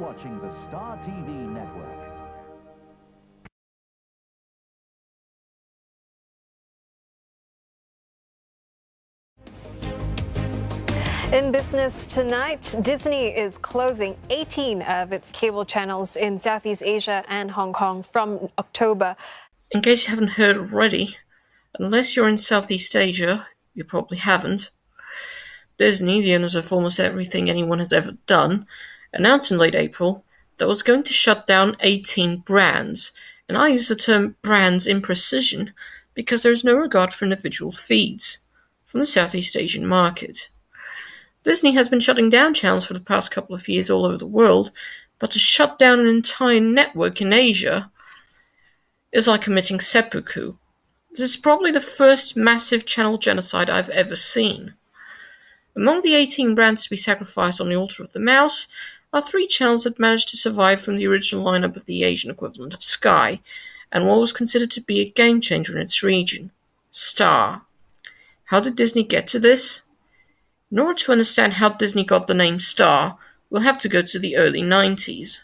watching the Star TV network. In business tonight, Disney is closing 18 of its cable channels in Southeast Asia and Hong Kong from October. In case you haven't heard already, unless you're in Southeast Asia, you probably haven't, Disney, the owners of almost everything anyone has ever done, announced in late April that it was going to shut down 18 brands. And I use the term brands in precision because there is no regard for individual feeds from the Southeast Asian market. Disney has been shutting down channels for the past couple of years all over the world, but to shut down an entire network in Asia is like committing seppuku. This is probably the first massive channel genocide I've ever seen. Among the 18 brands to be sacrificed on the altar of the mouse are 3 channels that managed to survive from the original lineup of the Asian equivalent of Sky, and what was considered to be a game changer in its region, Star. How did Disney get to this? In order to understand how Disney got the name Star, we'll have to go to the early 90s.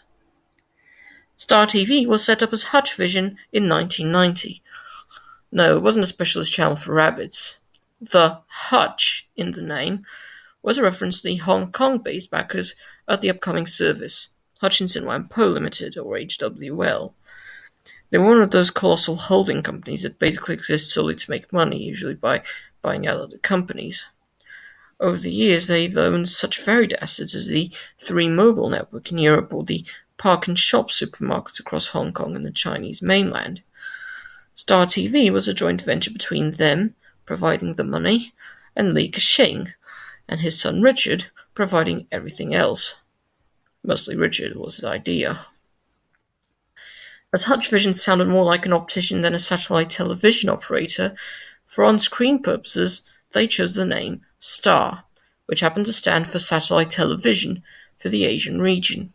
Star TV was set up as Hutchvision in 1990. No, it wasn't a specialist channel for rabbits. The Hutch in the name was a reference to the Hong Kong-based backers of the upcoming service, Hutchinson Whampoa Limited, or HWL. They were one of those colossal holding companies that basically exist solely to make money, usually by buying out other companies. Over the years, they've owned such varied assets as the 3 Mobile network in Europe or the Park and Shop supermarkets across Hong Kong and the Chinese mainland. Star TV was a joint venture between them, providing the money, and Li Ka-shing, and his son Richard, providing everything else. Mostly Richard was his idea. As Hutchvision sounded more like an optician than a satellite television operator, for on-screen purposes, they chose the name Star, which happened to stand for Satellite Television for the Asian region.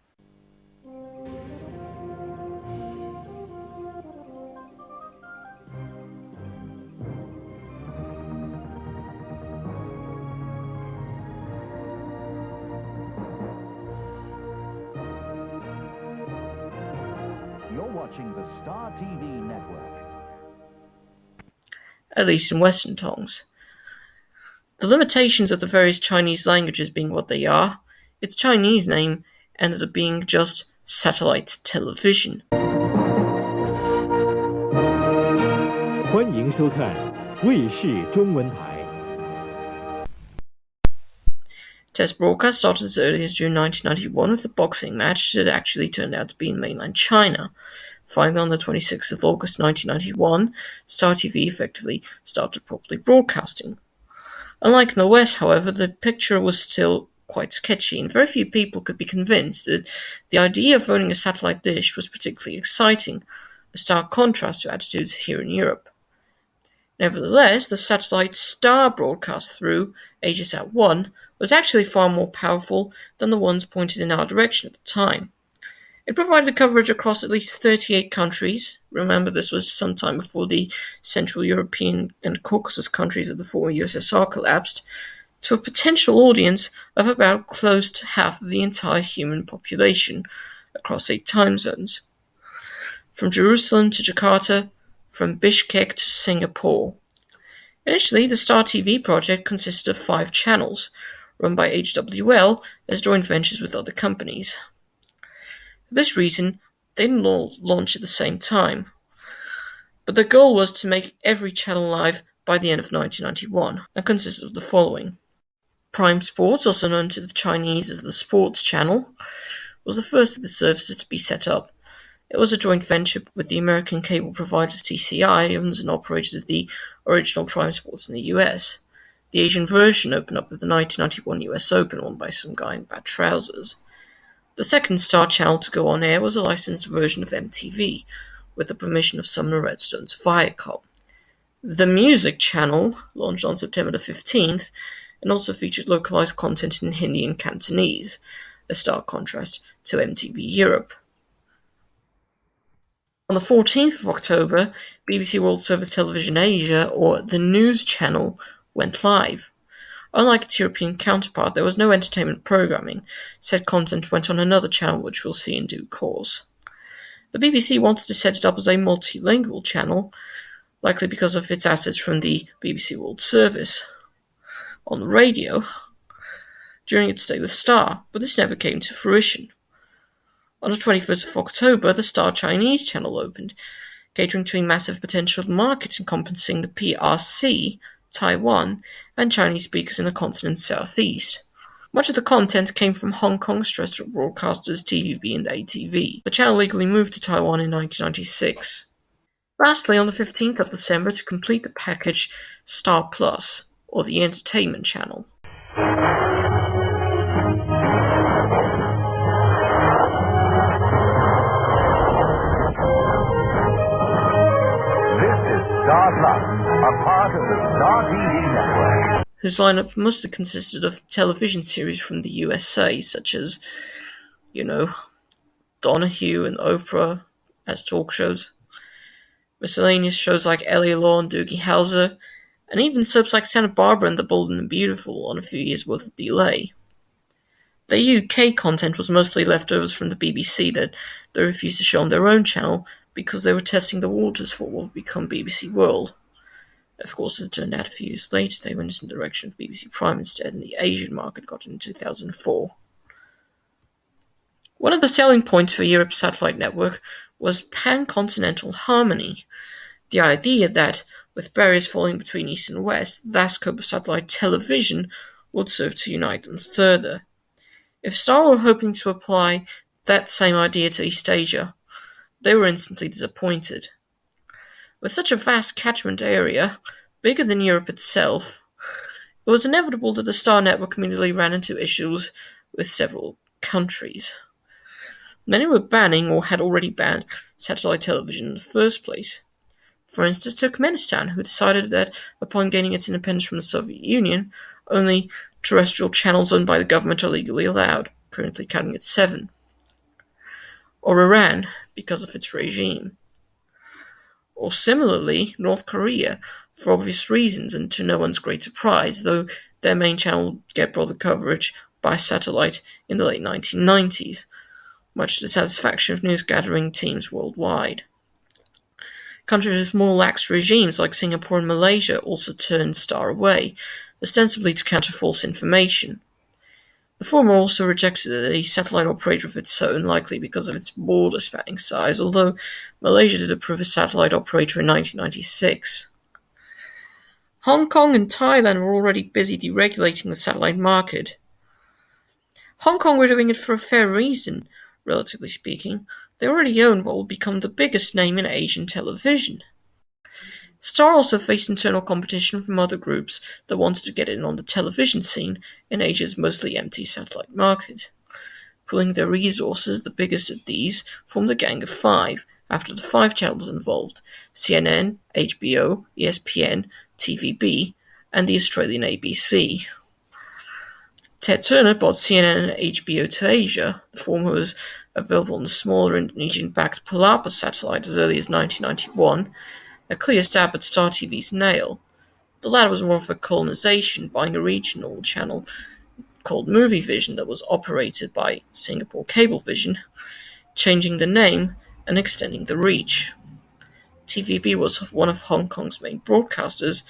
You're watching the Star TV network. At least in Western tongues. The limitations of the various Chinese languages being what they are, its Chinese name ended up being just Satellite Television. 欢迎收看卫视中文台。 Test broadcast started as early as June 1991 with a boxing match that actually turned out to be in mainland China. Finally, on the 26th of August 1991, Star TV effectively started properly broadcasting. Unlike in the West, however, the picture was still quite sketchy, and very few people could be convinced that the idea of owning a satellite dish was particularly exciting, a stark contrast to attitudes here in Europe. Nevertheless, the satellite Star broadcast through AsiaSat 1 was actually far more powerful than the ones pointed in our direction at the time. It provided coverage across at least 38 countries. Remember, this was sometime before the Central European and Caucasus countries of the former USSR collapsed, to a potential audience of about close to half of the entire human population across 8 time zones. From Jerusalem to Jakarta, from Bishkek to Singapore. Initially, the Star TV project consisted of 5 channels, run by HWL as joint ventures with other companies. For this reason, they didn't all launch at the same time. But the goal was to make every channel live by the end of 1991, and consisted of the following. Prime Sports, also known to the Chinese as the Sports Channel, was the first of the services to be set up. It was a joint venture with the American cable providers TCI, owners and operators of the original Prime Sports in the US. The Asian version opened up with the 1991 US Open, won by some guy in bad trousers. The second Star channel to go on air was a licensed version of MTV, with the permission of Sumner Redstone's Viacom. The Music Channel launched on September the 15th, and also featured localized content in Hindi and Cantonese, a stark contrast to MTV Europe. On the 14th of October, BBC World Service Television Asia, or the News Channel, went live. Unlike its European counterpart, there was no entertainment programming. Said content went on another channel, which we'll see in due course. The BBC wanted to set it up as a multilingual channel, likely because of its assets from the BBC World Service on the radio during its stay with Star, but this never came to fruition. On the 21st of October, the Star Chinese channel opened, catering to a massive potential market encompassing the PRC, Taiwan, and Chinese speakers in the continent's southeast. Much of the content came from Hong Kong's terrestrial broadcasters TVB and ATV. The channel legally moved to Taiwan in 1996. Lastly, on the 15th of December, to complete the package, Star Plus, or the Entertainment Channel. Star Plus, a part of the Star TV network, whose lineup mostly consisted of television series from the USA, such as, Donahue and Oprah as talk shows, miscellaneous shows like Ellie Law and Doogie Howser, and even soaps like Santa Barbara and The Bold and the Beautiful on a few years' worth of delay. The UK content was mostly leftovers from the BBC that they refused to show on their own channel because they were testing the waters for what would become BBC World. Of course, it turned out a few years later they went in the direction of BBC Prime instead, and the Asian market got it in 2004. One of the selling points for Europe's satellite network was pan-continental harmony, the idea that, with barriers falling between East and West, the vast scope of satellite television would serve to unite them further. If Star were hoping to apply that same idea to East Asia, they were instantly disappointed. With such a vast catchment area, bigger than Europe itself, it was inevitable that the Star network immediately ran into issues with several countries. Many were banning or had already banned satellite television in the first place. For instance, Turkmenistan, who decided that upon gaining its independence from the Soviet Union, only terrestrial channels owned by the government are legally allowed, currently counting at 7. Or Iran, because of its regime. Or similarly, North Korea, for obvious reasons and to no one's great surprise, though their main channel would get broader coverage by satellite in the late 1990s, much to the satisfaction of news-gathering teams worldwide. Countries with more lax regimes like Singapore and Malaysia also turned Star away, ostensibly to counter false information. The former also rejected a satellite operator of its own, likely because of its border-spanning size, although Malaysia did approve a satellite operator in 1996. Hong Kong and Thailand were already busy deregulating the satellite market. Hong Kong were doing it for a fair reason, relatively speaking. They already owned what would become the biggest name in Asian television. Star also faced internal competition from other groups that wanted to get in on the television scene in Asia's mostly empty satellite market. Pooling their resources, the biggest of these formed the Gang of Five, after the 5 channels involved: CNN, HBO, ESPN, TVB, and the Australian ABC. Ted Turner brought CNN and HBO to Asia. The former was available on the smaller Indonesian-backed Palapa satellite as early as 1991, a clear stab at Star TV's nail. The latter was more of a colonization, buying a regional channel called Movie Vision that was operated by Singapore Cablevision, changing the name and extending the reach. TVB was one of Hong Kong's main broadcasters,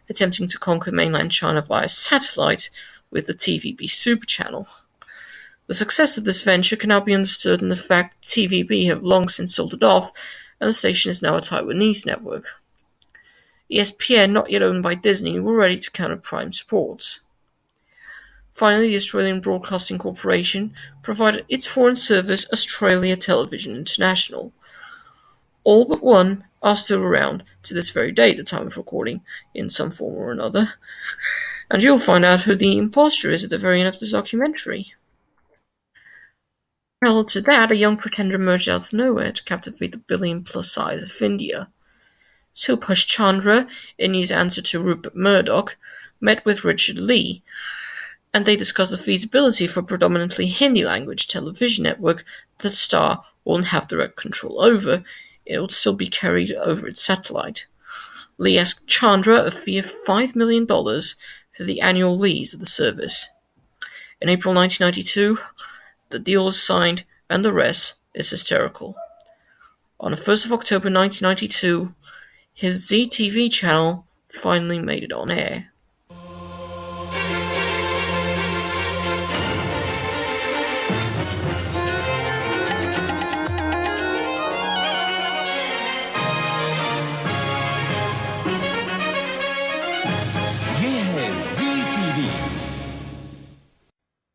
attempting to conquer mainland China via satellite with the TVB Super Channel. The success of this venture can now be understood in the fact that TVB have long since sold it off, and the station is now a Taiwanese network. ESPN, not yet owned by Disney, were ready to counter Prime Sports. Finally, the Australian Broadcasting Corporation provided its foreign service, Australia Television International. All but one are still around to this very day at the time of recording, in some form or another, and you'll find out who the imposter is at the very end of this documentary. Parallel to that, a young pretender emerged out of nowhere to captivate the billion-plus eyes of India. Subhash Chandra, India's answer to Rupert Murdoch, met with Richard Lee, and they discussed the feasibility for a predominantly Hindi-language television network that Star wouldn't have direct control over. It would still be carried over its satellite. Lee asked Chandra a fee of $5 million for the annual lease of the service. In April 1992, the deal was signed, and the rest is hysterical. On the 1st of October 1992, his ZTV channel finally made it on air.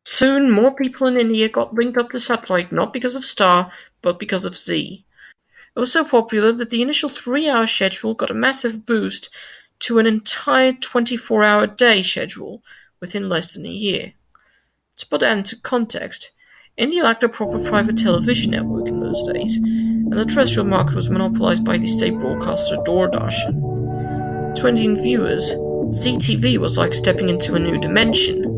Soon, more people in India got linked up to satellite not because of Star, but because of Z. It was so popular that the initial 3-hour schedule got a massive boost to an entire 24-hour day schedule within less than a year. To put that into context, India lacked a proper private television network in those days, and the terrestrial market was monopolized by the state broadcaster Doordarshan. To Indian viewers, ZTV was like stepping into a new dimension.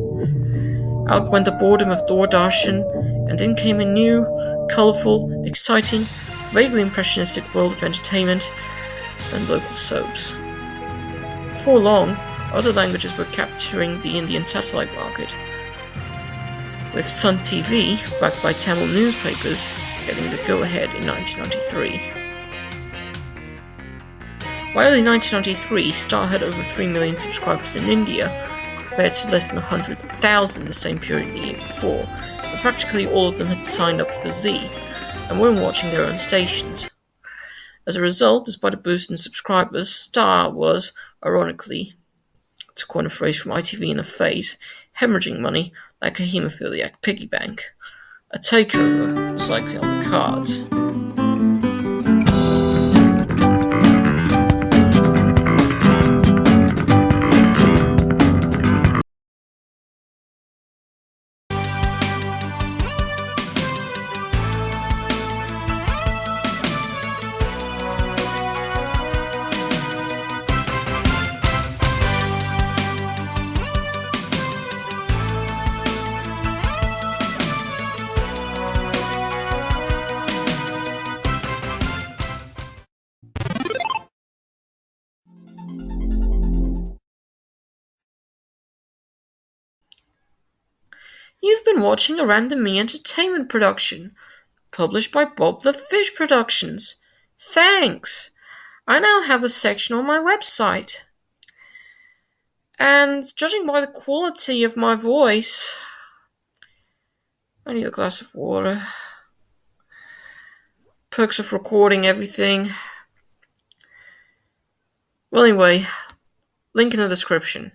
Out went the boredom of Doordarshan, and in came a new, colourful, exciting, vaguely impressionistic world of entertainment and local soaps. Before long, other languages were capturing the Indian satellite market, with Sun TV, backed by Tamil newspapers, getting the go-ahead in 1993. By early 1993, Star had over 3 million subscribers in India, compared to less than 100,000 the same period the year before, and practically all of them had signed up for Z, and weren't watching their own stations. As a result, despite a boost in subscribers, Star was, ironically, to coin a phrase from ITV in the face, hemorrhaging money like a haemophiliac piggy bank. A takeover was likely on the cards. You've been watching a RandomMe entertainment production, published by Bob the Fish Productions. Thanks! I now have a section on my website. And judging by the quality of my voice, I need a glass of water. Perks of recording everything. Well, anyway, link in the description.